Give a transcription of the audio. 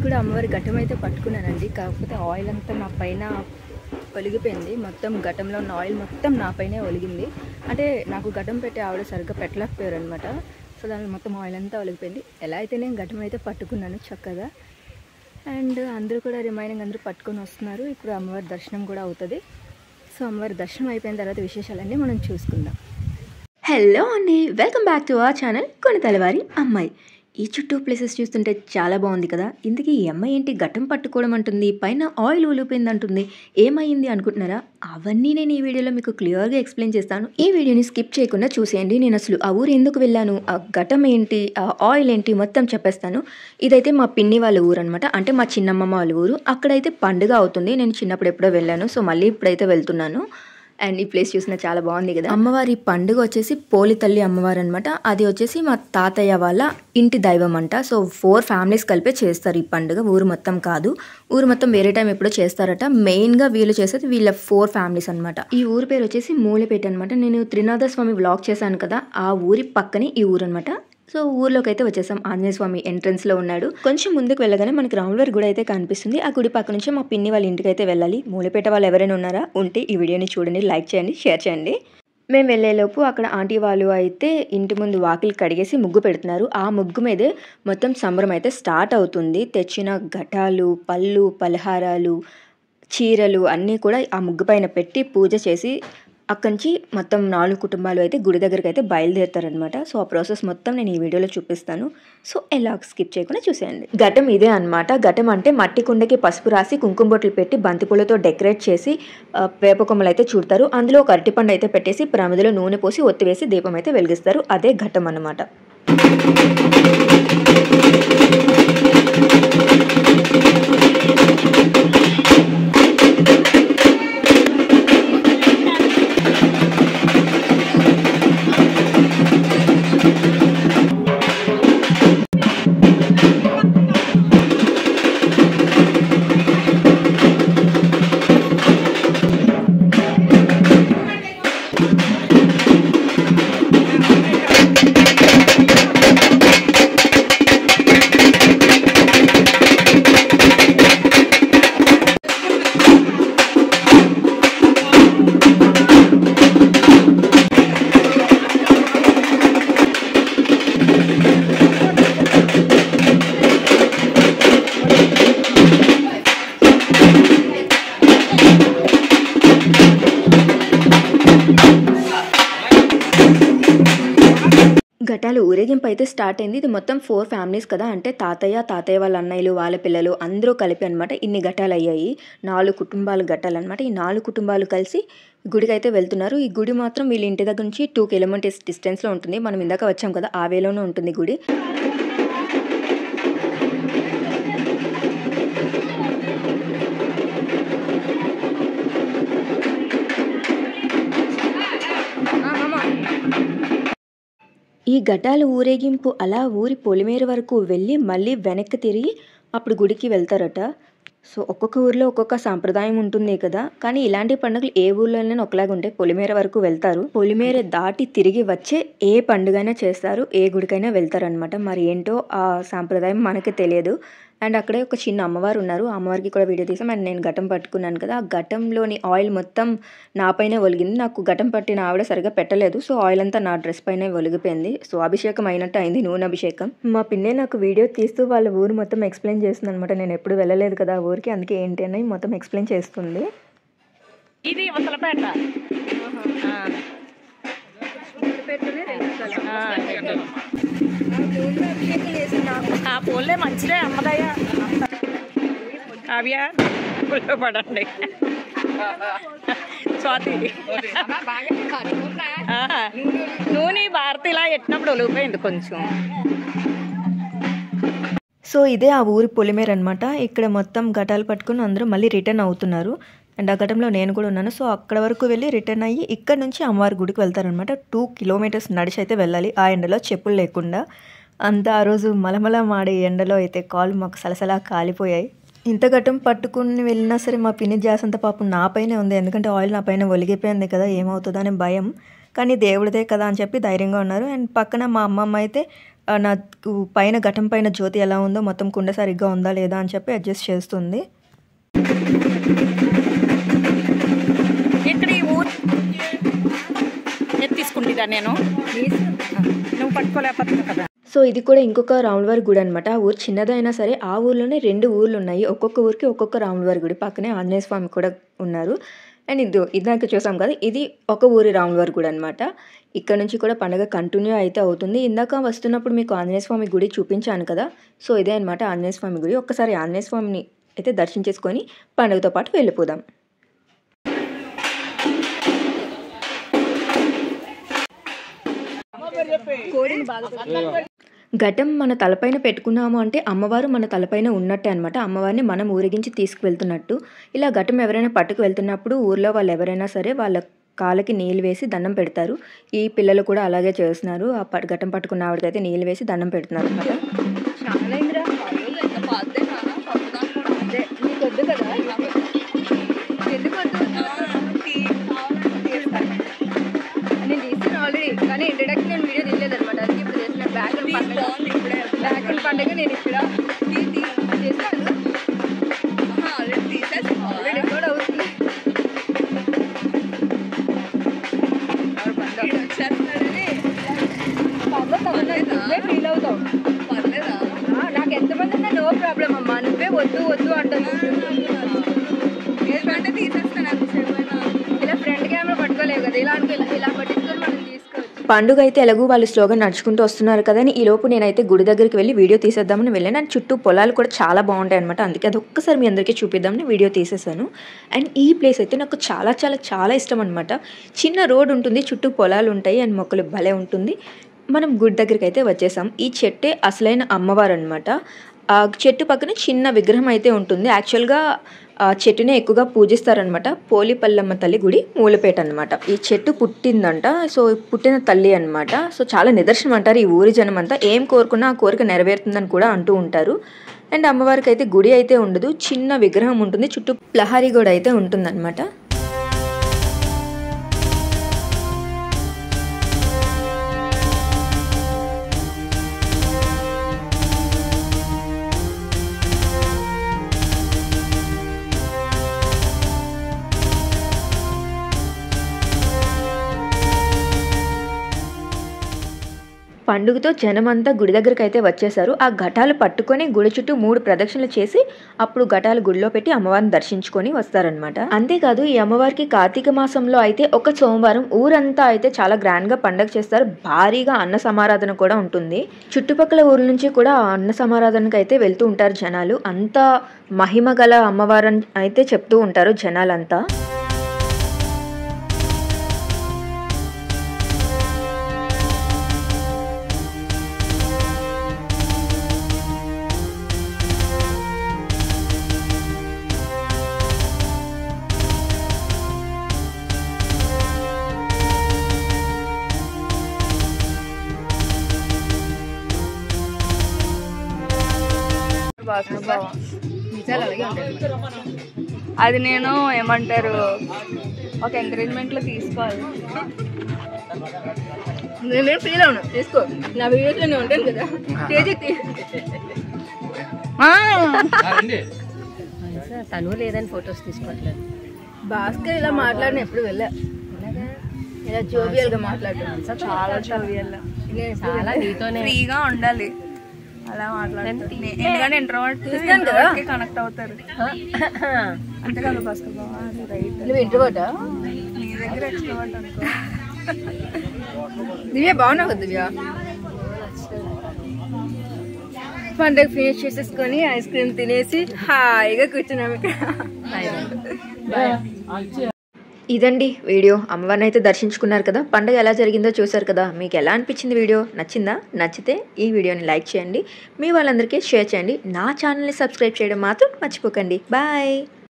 కూడా అమ్మవారి ఘటం అయితే పట్టుకున్నానండి. కాకపోతే ఆయిల్ అంతా నా పైన ఒలిగిపోయింది. మొత్తం ఘటంలో ఉన్న ఆయిల్ మొత్తం నా పైనే ఒలిగింది. అంటే నాకు ఘటం పెట్టి ఆవిడ సరిగ్గా పెట్టలేకపోయారు అనమాట. సో దాని మొత్తం ఆయిల్ అంతా ఒలిగిపోయింది. ఎలా అయితే నేను ఘటం అయితే పట్టుకున్నాను చక్కగా. అండ్ అందరూ కూడా రిమైనింగ్ అందరూ పట్టుకొని వస్తున్నారు. ఇప్పుడు అమ్మవారి దర్శనం కూడా అవుతుంది. సో అమ్మవారి దర్శనం అయిపోయిన తర్వాత విశేషాలన్నీ మనం చూసుకుందాం. హలో అండి, welcome back to our channel కొనతలవారి అమ్మాయి. ఈ చుట్టూ ప్లేసెస్ చూస్తుంటే చాలా బాగుంది కదా. ఇందుకే ఈ అమ్మాయి ఏంటి ఘటం పట్టుకోవడం అంటుంది, పైన ఆయిల్ ఊలిపోయింది అంటుంది, ఏమైంది అనుకుంటున్నారా? అవన్నీ నేను ఈ వీడియోలో మీకు క్లియర్గా ఎక్స్ప్లెయిన్ చేస్తాను. ఈ వీడియోని స్కిప్ చేయకుండా చూసేయండి. నేను అసలు ఆ ఊరు ఎందుకు వెళ్ళాను, ఆ ఘటం ఏంటి, ఆ ఆయిల్ ఏంటి మొత్తం చెప్పేస్తాను. ఇదైతే మా పిన్ని వాళ్ళ ఊరు అనమాట. అంటే మా చిన్నమ్మ వాళ్ళ ఊరు. అక్కడైతే పండుగ అవుతుంది. నేను చిన్నప్పుడు ఎప్పుడో వెళ్ళాను. సో మళ్ళీ ఇప్పుడైతే వెళ్తున్నాను. అండ్ ఈ ప్లేస్ చూసినా చాలా బాగుంది కదా. అమ్మవారి పండుగ వచ్చేసి పోలి తల్లి అమ్మవారు అనమాట. అది వచ్చేసి మా తాతయ్య వాళ్ళ ఇంటి దైవం అంట. సో 4 ఫ్యామిలీస్ కలిపే చేస్తారు ఈ పండుగ. ఊరు మొత్తం కాదు, ఊరు మొత్తం వేరే టైం ఎప్పుడో చేస్తారట. మెయిన్ గా వీళ్ళు చేసేది వీళ్ళ 4 ఫ్యామిలీస్ అనమాట. ఈ ఊరు పేరు వచ్చేసి మూలపేట అనమాట. నేను త్రినాథ స్వామి వ్లాగ్ చేశాను కదా, ఆ ఊరి పక్కనే ఈ ఊరు అనమాట. సో ఊర్లోకి అయితే వచ్చేసాం. ఆంజనేయ స్వామి ఎంట్రన్స్ లో ఉన్నాడు. కొంచెం ముందుకు వెళ్ళగానే మనకి రాములవారి గుడి అయితే కనిపిస్తుంది. ఆ గుడి పక్క నుంచి మా పిన్ని వాళ్ళ ఇంటికి అయితే వెళ్ళాలి. మూలపేట వాళ్ళు ఎవరైనా ఉన్నారా ఉంటే ఈ వీడియోని చూడండి, లైక్ చేయండి, షేర్ చేయండి. మేము వెళ్ళేలోపు అక్కడ ఆంటీ వాళ్ళు అయితే ఇంటి ముందు వాకిలి కడిగేసి ముగ్గు పెడుతున్నారు. ఆ ముగ్గు మీదే మొత్తం సంబరం అయితే స్టార్ట్ అవుతుంది. తెచ్చిన ఘటాలు, పళ్ళు, పలహారాలు, చీరలు అన్నీ కూడా ఆ ముగ్గు పైన పెట్టి పూజ చేసి అక్కడి నుంచి మొత్తం 4 కుటుంబాలు అయితే గుడి దగ్గరికి అయితే బయలుదేరుతారనమాట. సో ఆ ప్రాసెస్ మొత్తం నేను ఈ వీడియోలో చూపిస్తాను. సో ఎలా స్కిప్ చేయకుండా చూసేయండి. ఘటం ఇదే అనమాట. ఘటం అంటే మట్టి కుండకి పసుపు రాసి కుంకుమ బొట్లు పెట్టి బంతిపూలతో డెకరేట్ చేసి వేప కొమ్మలు అయితే చుడతారు. అందులో ఒక అరటిపండు అయితే పెట్టేసి ప్రమిదలో నూనె పోసి ఒత్తివేసి దీపం అయితే వెలిగిస్తారు. అదే ఘటం అన్నమాట. ఘటాలు ఊరేగింపు అయితే స్టార్ట్ అయింది. ఇది మొత్తం 4 ఫ్యామిలీస్ కదా, అంటే తాతయ్య వాళ్ళ అన్నయ్యలు, వాళ్ళ పిల్లలు అందరూ కలిపి అనమాట. ఇన్ని ఘటాలు అయ్యాయి. 4 కుటుంబాలు ఘటాలు అనమాట. ఈ 4 కుటుంబాలు కలిసి గుడికి అయితే వెళ్తున్నారు. ఈ గుడి మాత్రం వీళ్ళ ఇంటి దగ్గర నుంచి 2 కిలోమీటర్స్ డిస్టెన్స్లో ఉంటుంది. మనం ఇందాక వచ్చాం కదా, ఆ వేలోనే ఉంటుంది గుడి. ఈ ఘటాలు ఊరేగింపు అలా ఊరి పొలిమేర వరకు వెళ్ళి మళ్ళీ వెనక్కి తిరిగి అప్పుడు గుడికి వెళ్తారట. సో ఒక్కొక్క ఊరిలో ఒక్కొక్క సాంప్రదాయం ఉంటుంది కదా, కానీ ఇలాంటి పండుగలు ఏ ఊర్లోనైనా ఒకలాగా ఉంటాయి. పొలిమేర వరకు వెళ్తారు. పొలిమేర దాటి తిరిగి వచ్చే ఏ పండుగైనా చేస్తారు, ఏ గుడికైనా వెళ్తారనమాట. మరి ఏంటో ఆ సాంప్రదాయం మనకి తెలియదు. అండ్ అక్కడే ఒక చిన్న అమ్మవారు ఉన్నారు. ఆ అమ్మవారికి కూడా వీడియో తీసాం. అండ్ నేను ఘటం పట్టుకున్నాను కదా, ఆ ఘటంలోని ఆయిల్ మొత్తం నాపైనే ఒలిగింది. నాకు ఘటం పట్టిన ఆవిడ సరిగా పెట్టలేదు. సో ఆయిల్ అంతా నా డ్రెస్ పైన ఒలిగిపోయింది. సో అభిషేకం అయినట్టు అయింది, నూనె అభిషేకం. మా పిన్నే నాకు వీడియో తీస్తూ వాళ్ళ ఊరు మొత్తం ఎక్స్ప్లెయిన్ చేస్తుంది అనమాట. నేను ఎప్పుడు వెళ్ళలేదు కదా ఆ ఊరికి, అందుకే ఏంటి అని మొత్తం ఎక్స్ప్లెయిన్ చేస్తుంది. ఇది అవతలపేట. ఆ పూలే మంచిదే అమ్మదయ్య. అవ్యా పుల్లో పడండి. స్వాతి నూనె భారతి ఇలా ఎట్టినప్పుడు ఒలిగిపోయింది కొంచెం. సో ఇదే ఆ ఊరి పొలిమేర అనమాట. ఇక్కడ మొత్తం ఘటాలు పట్టుకుని అందరూ మళ్ళీ రిటర్న్ అవుతున్నారు. అండ్ ఆ ఘటంలో నేను కూడా ఉన్నాను. సో అక్కడ వరకు వెళ్ళి రిటర్న్ అయ్యి ఇక్కడ నుంచి అమ్మవారి గుడికి వెళ్తారనమాట. 2 కిలోమీటర్స్ నడిచి అయితే వెళ్ళాలి, ఆ ఎండలో చెప్పులు లేకుండా. అంతా ఆ రోజు మలమల మాడే ఎండలో అయితే కాళ్ళు మాకు సలసలా కాలిపోయాయి. ఇంత ఘటం పట్టుకుని వెళ్ళినా సరే మా పిన్ని జాసంత పాపం నా పైనే ఉంది. ఎందుకంటే ఆయిల్ నా పైన ఒలిగిపోయింది కదా, ఏమవుతుందో అనే భయం. కానీ దేవుడిదే కదా అని చెప్పి ధైర్యంగా ఉన్నారు. అండ్ పక్కన మా అమ్మమ్మ అయితే నాకు పైన ఘటం పైన జ్యోతి ఎలా ఉందో మొత్తం కుండ సరిగ్గా ఉందా లేదా అని చెప్పి అడ్జస్ట్ చేస్తుంది. ఇక్కడ ఈ ఊరు తీసుకుంటా నేను, నువ్వు పట్టుకోలేకపోతున్నా కదా. సో ఇది కూడా ఇంకొక రాములవారి గుడి అనమాట. ఆ ఊరు చిన్నదైనా సరే ఆ ఊర్లోనే 2 ఊర్లు ఉన్నాయి. ఒక్కొక్క ఊరికి ఒక్కొక్క రాములవారి గుడి. పక్కనే ఆంజనేయ స్వామి కూడా ఉన్నారు. అండ్ ఇందాక చూసాం కదా, ఇది ఒక ఊరి రాములవారి గుడి అనమాట. ఇక్కడ నుంచి కూడా పండుగ కంటిన్యూ అయితే అవుతుంది. ఇందాక వస్తున్నప్పుడు మీకు ఆంజనేయ స్వామి గుడి చూపించాను కదా, సో ఇదే అనమాట ఆంజనేయ స్వామి గుడి. ఒక్కసారి ఆంజనేయ స్వామిని అయితే దర్శించేసుకొని పండుగతో పాటు వెళ్ళిపోదాం. ఘటం మన తలపైన పెట్టుకున్నాము అంటే అమ్మవారు మన తలపైన ఉన్నట్టే అనమాట. అమ్మవారిని మనం ఊరేగించి తీసుకువెళ్తున్నట్టు. ఇలా ఘటం ఎవరైనా పట్టుకు వెళ్తున్నప్పుడు ఊర్లో వాళ్ళు ఎవరైనా సరే వాళ్ళ కాళ్ళకి నీళ్ళు వేసి దండం పెడతారు. ఈ పిల్లలు కూడా అలాగే చేస్తున్నారు. ఆ ఘటం పట్టుకున్న ఆవిడకైతే నీళ్ళు వేసి దండం పెడుతున్నారు అనమాట. కానీ ఇంట్రడక్షన్ వీడియో తీయలేదు అనమాట. అది ఇప్పుడు చేసిన బ్యాక్ పండుగ నేను ఇక్కడ చేస్తాను. రికార్డ్ అవుతుంది. ఫీల్ అవుతావు. నాకు ఎంతమంది ఉన్నా నో ప్రాబ్లం అమ్మా. నువ్వే వద్దు వద్దు అంటాను. ఇలా ఫ్రంట్ కెమెరా పట్టుకోలేవు కదా, ఇలా అనుకో ఇలా పట్టించుకొని మనం తీసుకోవచ్చు. పండుగ అయితే ఎలాగూ వాళ్ళు స్లోగా నడుచుకుంటూ వస్తున్నారు కదా అని ఈలోపు నేనైతే గుడి దగ్గరికి వెళ్ళి వీడియో తీసేద్దామని వెళ్ళాను. అండ్ చుట్టూ పొలాలు కూడా చాలా బాగుంటాయి అనమాట. అందుకే అది ఒక్కసారి మీ అందరికీ చూపిద్దామని వీడియో తీసేసాను. అండ్ ఈ ప్లేస్ అయితే నాకు చాలా చాలా చాలా ఇష్టం అనమాట. చిన్న రోడ్ ఉంటుంది, చుట్టూ పొలాలు ఉంటాయి అండ్ మొక్కలు భలే ఉంటుంది. మనం గుడి దగ్గరికి అయితే వచ్చేసాం. ఈ చెట్టే అసలైన అమ్మవారు అనమాట. ఆ చెట్టు పక్కన చిన్న విగ్రహం అయితే ఉంటుంది. యాక్చువల్గా ఆ చెట్టునే ఎక్కువగా పూజిస్తారనమాట. పోలిపల్లమ్మ తల్లి గుడి, మూలపేట అనమాట. ఈ చెట్టు పుట్టిందంట, సో పుట్టిన తల్లి అనమాట. సో చాలా నిదర్శనం అంటారు ఈ ఊరి జనం అంతా. ఏం కోరుకున్నా ఆ కోరిక నెరవేరుతుందని కూడా అంటూ ఉంటారు. అండ్ అమ్మవారికి అయితే గుడి అయితే ఉండదు, చిన్న విగ్రహం ఉంటుంది, చుట్టూ ప్రహరీ గోడ అయితే ఉంటుందన్నమాట. పండుగతో జనమంతా గుడి దగ్గరికి అయితే వచ్చేసారు. ఆ ఘటాలు పట్టుకొని గుడి చుట్టూ 3 ప్రదక్షిణలు చేసి అప్పుడు ఘటాలు గుడిలో పెట్టి అమ్మవారిని దర్శించుకొని వస్తారనమాట. అంతేకాదు ఈ అమ్మవారికి కార్తీక మాసంలో అయితే ఒక సోమవారం ఊరంతా అయితే చాలా గ్రాండ్ గా పండుగ చేస్తారు. భారీగా అన్న సమారాధన కూడా ఉంటుంది. చుట్టుపక్కల ఊర్ల నుంచి కూడా అన్న సమారాధనకు అయితే వెళ్తూ ఉంటారు జనాలు. అంత మహిమ గల అమ్మవారని అయితే చెప్తూ ఉంటారు జనాలంతా. అది నేను ఏమంటారు ఒక ఎంకరేజ్మెంట్ లో తీసుకోవాలి. నేను ఫీల్ అవును తీసుకో, నా వీడియోస్ లో నేను ఉంటాను కదా. తను లేదని ఫొటోస్ తీసుకోవట్లేదు. భాస్కర్ ఇలా మాట్లాడిన ఎప్పుడు వెళ్ళా, ఇలా జోవియల్ గా మాట్లాడుతున్నాను. చాలా జోవియల్, చాలా నీతోనే ఫ్రీగా ఉండాలి అలా మాట్లాడుతుంది. ఎందుకంటే ఇంట్రోవర్ట్ కనెక్ట్ అవుతారు అంతే కదా భాస్కర్ బాబా. రైట్, నువ్వు ఇంట్రోవర్టా? నీ దగ్గర ఎక్స్ట్రోవర్ట్ అనుకో. దివ్య బాగున్నావు కదా దివ్య. పండుగ ఫినిష్ చేసేసుకొని ఐస్ క్రీమ్ తినేసి హాయిగా కూర్చున్నాము ఇక్కడ. ఇదండి వీడియో. అమ్మవారిని అయితే దర్శించుకున్నారు కదా, పండుగ ఎలా జరిగిందో చూసారు కదా. మీకు ఎలా అనిపించింది వీడియో? నచ్చిందా? నచ్చితే ఈ వీడియోని లైక్ చేయండి, మీ వాళ్ళందరికీ షేర్ చేయండి. నా ఛానల్ని సబ్స్క్రైబ్ చేయడం మాత్రం మర్చిపోకండి. బాయ్.